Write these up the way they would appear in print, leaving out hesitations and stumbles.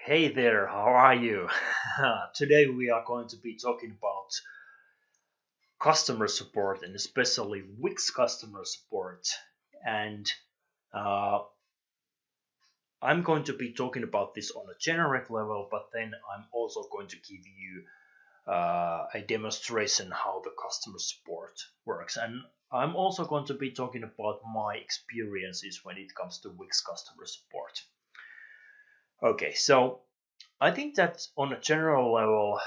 Hey there, how are you? Today we are going to be talking about customer support and especially Wix customer support. And uh, I'm going to be talking about this on a generic level, but then I'm also going to give you a demonstration how the customer support works. And I'm also going to be talking about my experiences when it comes to Wix customer support. Okay, so I think that on a general level,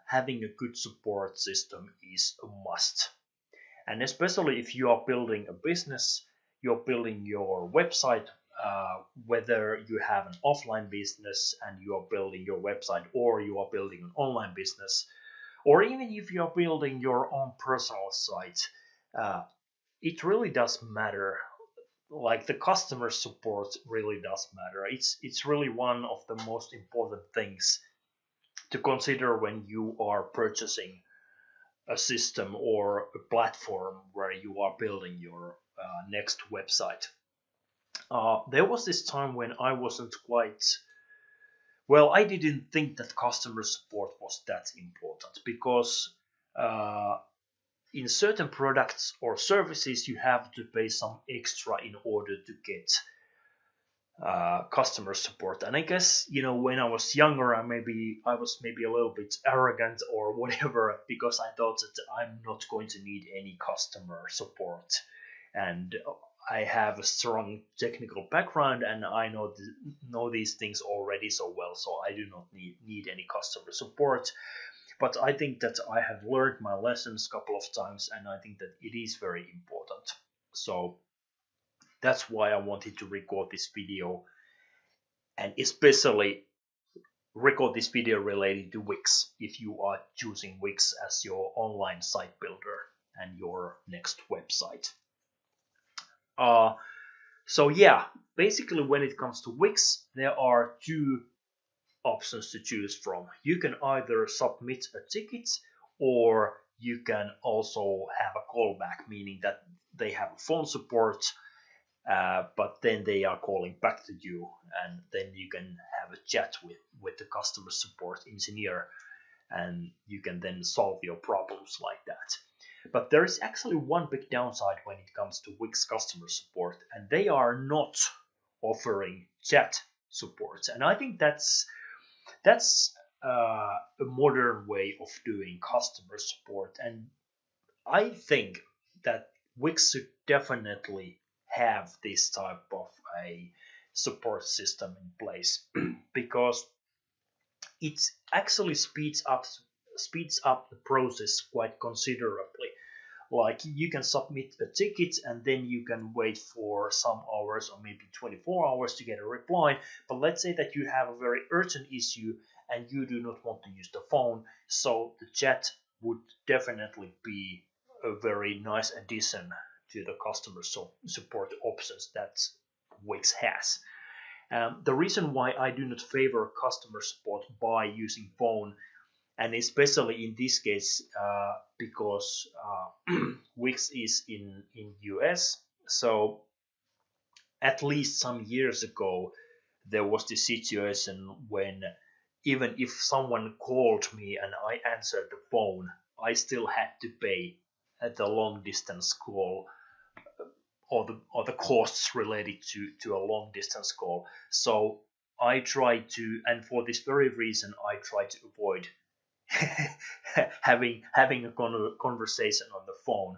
having a good support system is a must. And especially if you are building a business, you're building your website, whether you have an offline business and you are building your website, or you are building an online business, or even if you are building your own personal site, uh, it really does matter. Like the customer support really does matter. It's really one of the most important things to consider when you are purchasing a system or a platform where you are building your next website. There was this time when I wasn't quite well, I didn't think that customer support was that important because uh, in certain products or services you have to pay some extra in order to get customer support. And I guess when I was younger, I was maybe a little bit arrogant or whatever because I thought that I'm not going to need any customer support, and I have a strong technical background and I know these things already so well, so I do not need any customer support. But I think that I have learned my lessons a couple of times, and I think that it is very important. So that's why I wanted to record this video, and especially record this video related to Wix if you are choosing Wix as your online site builder and your next website. Uh, so yeah, basically when it comes to Wix, there are two options to choose from. You can either submit a ticket, or you can also have a callback, meaning that they have phone support, but then they are calling back to you, and then you can have a chat with the customer support engineer, and you can then solve your problems like that. But there is actually one big downside when it comes to Wix customer support, and they are not offering chat support. And I think that's a modern way of doing customer support, and I think that Wix should definitely have this type of a support system in place because it actually speeds up the process quite considerably. Like you can submit a ticket and then you can wait for some hours or maybe 24 hours to get a reply. But let's say that you have a very urgent issue and you do not want to use the phone, so the chat would definitely be a very nice addition to the customer support options that Wix has. The reason why I do not favor customer support by using phone, and especially in this case, because Wix is in US, so at least some years ago there was this situation when even if someone called me and I answered the phone, I still had to pay the long distance call, or the costs related to a long distance call. So I try to, and for this very reason, I try to avoid having a conversation on the phone.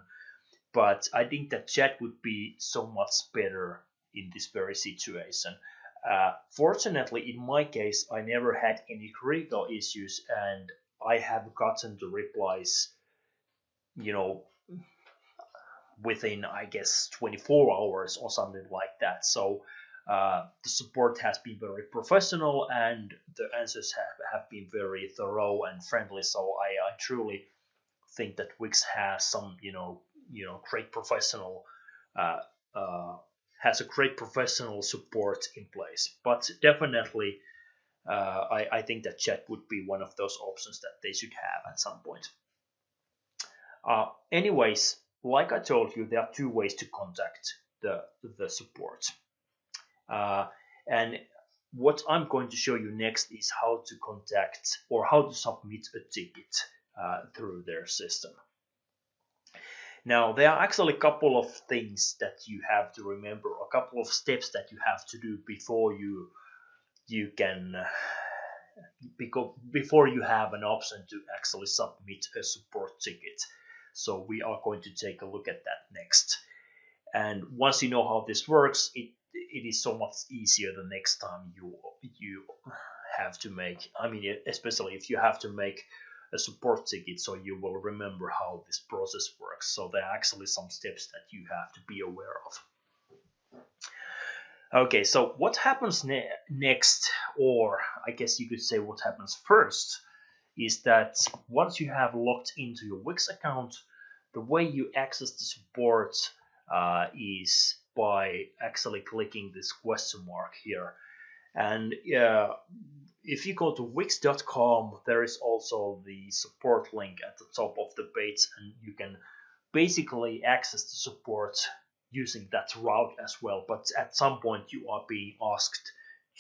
But I think that chat would be so much better in this very situation. Fortunately, in my case, I never had any critical issues, and I have gotten the replies, you know, within, I guess, 24 hours or something like that. So the support has been very professional and the answers have been very thorough and friendly. So I truly think that Wix has some, great professional, uh, uh, has a great professional support in place. But definitely, I think that chat would be one of those options that they should have at some point. Anyways, like I told you, there are two ways to contact the support. And what I'm going to show you next is how to contact or how to submit a ticket through their system. Now, there are actually a couple of things that you have to remember, a couple of steps that you have to do before you can before you have an option to actually submit a support ticket. So we are going to take a look at that next. And once you know how this works, it is so much easier the next time you have to make. I mean, especially if you have to make a support ticket, so you will remember how this process works. So there are actually some steps that you have to be aware of. Okay, so what happens next, or I guess you could say what happens first, is that once you have logged into your Wix account, the way you access the support is by actually clicking this question mark here. And if you go to wix.com, there is also the support link at the top of the page, and you can basically access the support using that route as well. But at some point you are being asked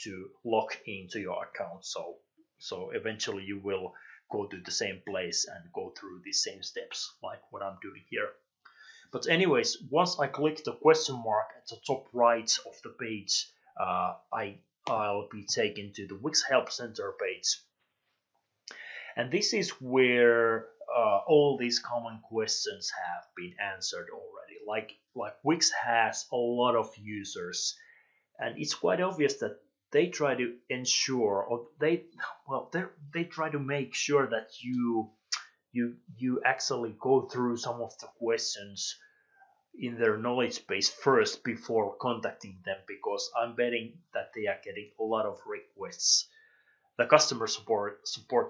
to log into your account, so eventually you will go to the same place and go through the same steps like what I'm doing here. But anyways, once I click the question mark at the top right of the page, I'll be taken to the Wix Help Center page. And this is where all these common questions have been answered already. Like Wix has a lot of users, and it's quite obvious that they try to ensure, or they try to make sure that you actually go through some of the questions in their knowledge base first before contacting them, because I'm betting that they are getting a lot of requests. The customer support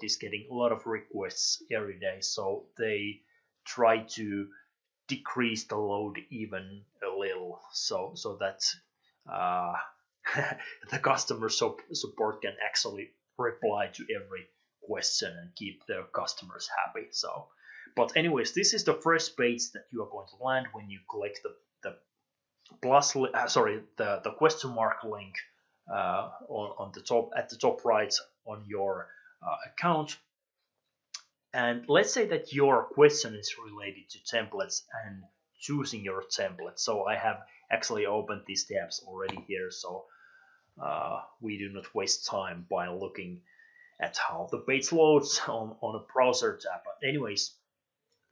is getting a lot of requests every day, so they try to decrease the load even a little, so that the customer support can actually reply to every question and keep their customers happy. So, but anyways, this is the first page that you are going to land when you click the plus the question mark link on the top, at the top right on your account. And let's say that your question is related to templates and choosing your template. So I have actually opened these tabs already here, so we do not waste time by looking at how the page loads on a browser tab. But anyways,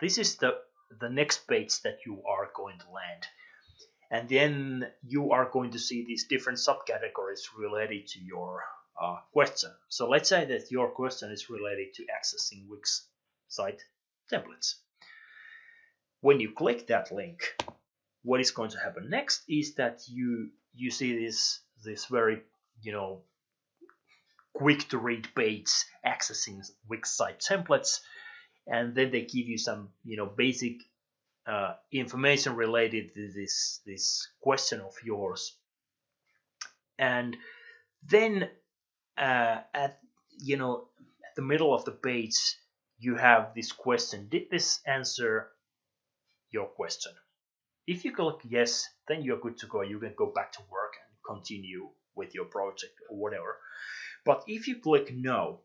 this is the next page that you are going to land. And then you are going to see these different subcategories related to your question. So let's say that your question is related to accessing Wix site templates. When you click that link, what is going to happen next is that you see this very quick to read page accessing Wix site templates, and then they give you some basic information related to this question of yours. And then at the middle of the page you have this question: did this answer your question? If you click yes, then you're good to go. You can go back to work and continue with your project or whatever. But if you click no,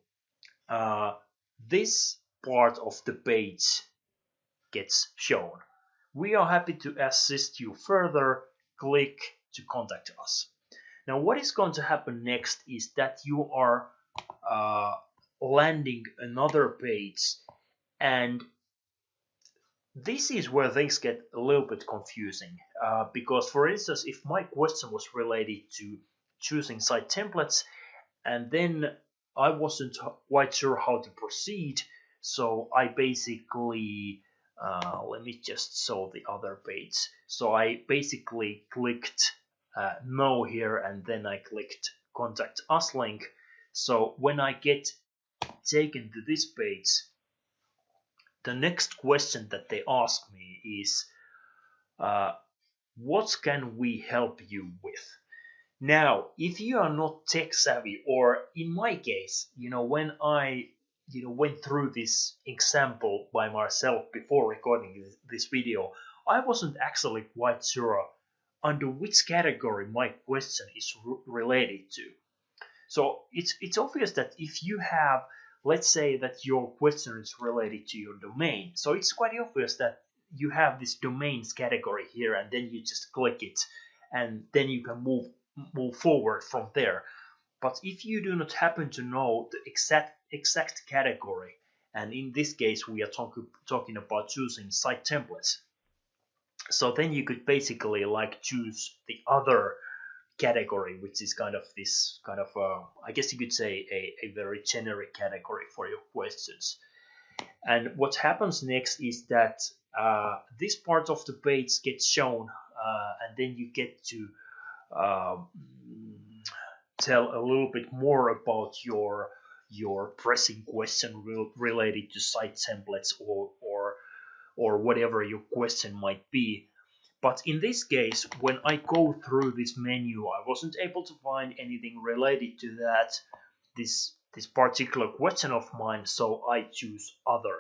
this part of the page gets shown. We are happy to assist you further. Click to contact us. Now, what is going to happen next is that you are landing another page, and this is where things get a little bit confusing, because, for instance, if my question was related to choosing site templates, and then I wasn't quite sure how to proceed, so I basically let me just show the other page. So I basically clicked no here, and then I clicked contact us link. So when I get taken to this page, the next question that they ask me is, what can we help you with? Now, if you are not tech savvy, or in my case, when I went through this example by myself before recording this video, I wasn't actually quite sure under which category my question is related to. So it's obvious that if you have, let's say that your question is related to your domain, so it's quite obvious that you have this domains category here, and then you just click it, and then you can move forward from there. But if you do not happen to know the exact category, and in this case we are talking about choosing site templates, so then you could basically like choose the other category, which is kind of this kind of I guess you could say a very generic category for your questions. And what happens next is that this part of the page gets shown, and then you get to um, tell a little bit more about your pressing question related to site templates, or whatever your question might be. But in this case, when I go through this menu, I wasn't able to find anything related to that, this particular question of mine, so I choose other.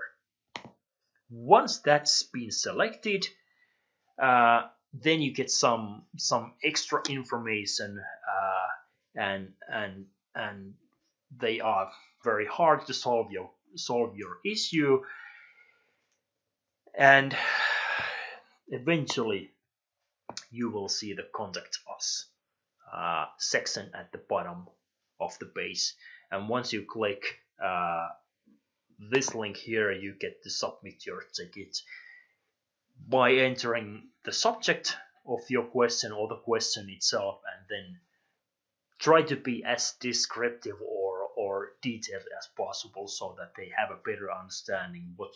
Once that's been selected, then you get some extra information, and they are very hard to solve your issue, and eventually you will see the contact us section at the bottom of the page. And once you click this link here, you get to submit your ticket by entering the subject of your question or the question itself, and then try to be as descriptive or detailed as possible, so that they have a better understanding what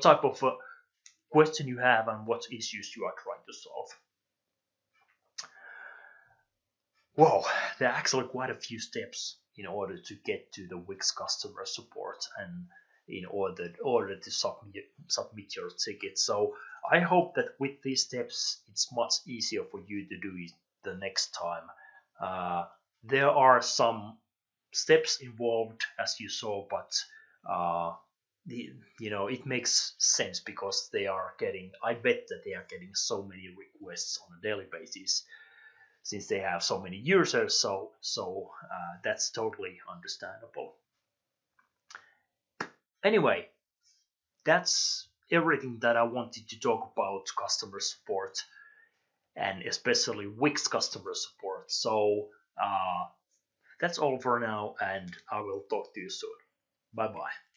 type of question you have and what issues you are trying to solve. Whoa, there are actually quite a few steps in order to get to the Wix customer support, and in order to submit your ticket. So I hope that with these steps it's much easier for you to do it the next time. There are some steps involved, as you saw, but it makes sense because I bet that they are getting so many requests on a daily basis, since they have so many users. So that's totally understandable. Anyway, that's everything that I wanted to talk about customer support, and especially Wix customer support. So that's all for now, and I will talk to you soon. Bye bye.